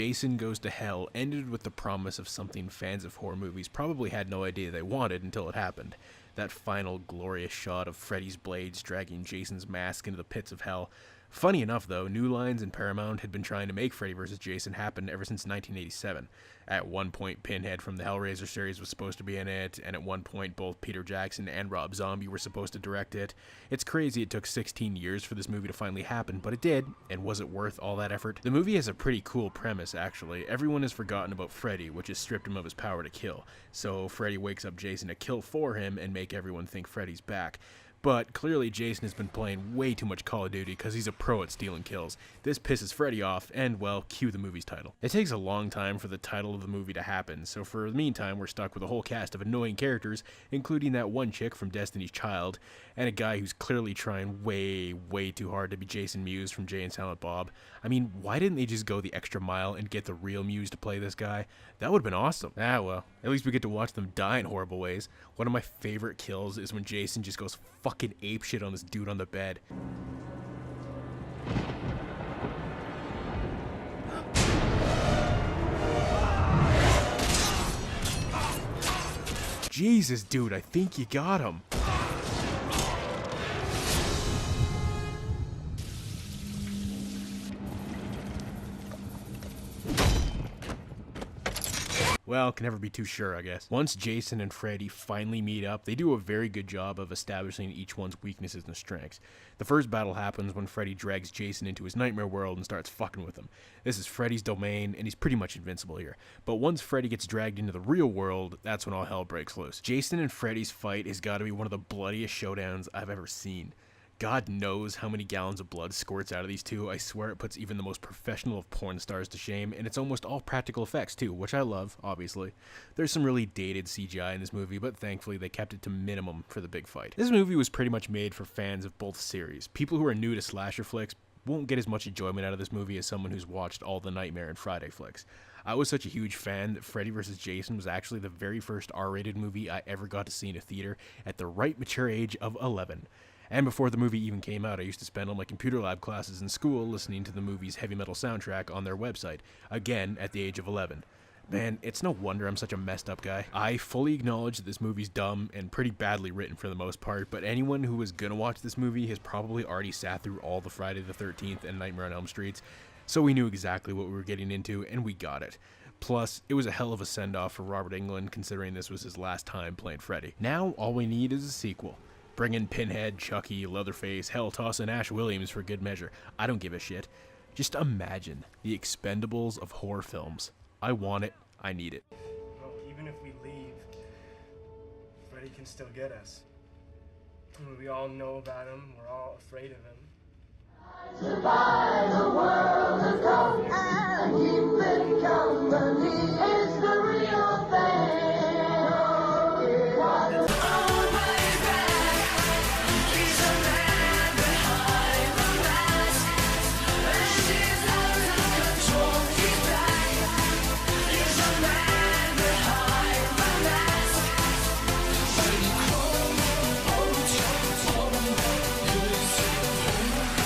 Jason Goes to Hell ended with the promise of something fans of horror movies probably had no idea they wanted until it happened. That final glorious shot of Freddy's blades dragging Jason's mask into the pits of hell. Funny enough, though, New Lines and Paramount had been trying to make Freddy vs. Jason happen ever since 1987. At one point, Pinhead from the Hellraiser series was supposed to be in it, and at one point, both Peter Jackson and Rob Zombie were supposed to direct it. It's crazy it took 16 years for this movie to finally happen, but it did, and was it worth all that effort? The movie has a pretty cool premise, actually. Everyone has forgotten about Freddy, which has stripped him of his power to kill. So Freddy wakes up Jason to kill for him and make everyone think Freddy's back. But clearly Jason has been playing way too much Call of Duty because he's a pro at stealing kills. This pisses Freddy off, and well, cue the movie's title. It takes a long time for the title of the movie to happen, so for the meantime we're stuck with a whole cast of annoying characters, including that one chick from Destiny's Child, and a guy who's clearly trying way too hard to be Jason Mewes from Jay and Silent Bob. I mean, why didn't they just go the extra mile and get the real Mewes to play this guy? That would've been awesome. Ah well, at least we get to watch them die in horrible ways. One of my favorite kills is when Jason just goes fucking apeshit on this dude on the bed. Jesus, dude, I think you got him. Well, can never be too sure, I guess. Once Jason and Freddy finally meet up, they do a very good job of establishing each one's weaknesses and strengths. The first battle happens when Freddy drags Jason into his nightmare world and starts fucking with him. This is Freddy's domain, and he's pretty much invincible here. But once Freddy gets dragged into the real world, that's when all hell breaks loose. Jason and Freddy's fight has got to be one of the bloodiest showdowns I've ever seen. God knows how many gallons of blood squirts out of these two. I swear it puts even the most professional of porn stars to shame, and it's almost all practical effects too, which I love, obviously. There's some really dated CGI in this movie, but thankfully they kept it to minimum for the big fight. This movie was pretty much made for fans of both series. People who are new to slasher flicks won't get as much enjoyment out of this movie as someone who's watched all the Nightmare and Friday flicks. I was such a huge fan that Freddy vs. Jason was actually the very first R-rated movie I ever got to see in a theater at the right mature age of 11. And before the movie even came out, I used to spend all my computer lab classes in school listening to the movie's heavy metal soundtrack on their website, again at the age of 11. Man, it's no wonder I'm such a messed up guy. I fully acknowledge that this movie's dumb and pretty badly written for the most part, but anyone who was gonna watch this movie has probably already sat through all the Friday the 13th and Nightmare on Elm Streets, so we knew exactly what we were getting into, and we got it. Plus, it was a hell of a send-off for Robert Englund, considering this was his last time playing Freddy. Now, all we need is a sequel. Bring in Pinhead, Chucky, Leatherface, Helltoss, and Ash Williams for good measure. I don't give a shit. Just imagine the Expendables of horror films. I want it. I need it. Well, even if we leave, Freddy can still get us. We all know about him. We're all afraid of him. Survive the world.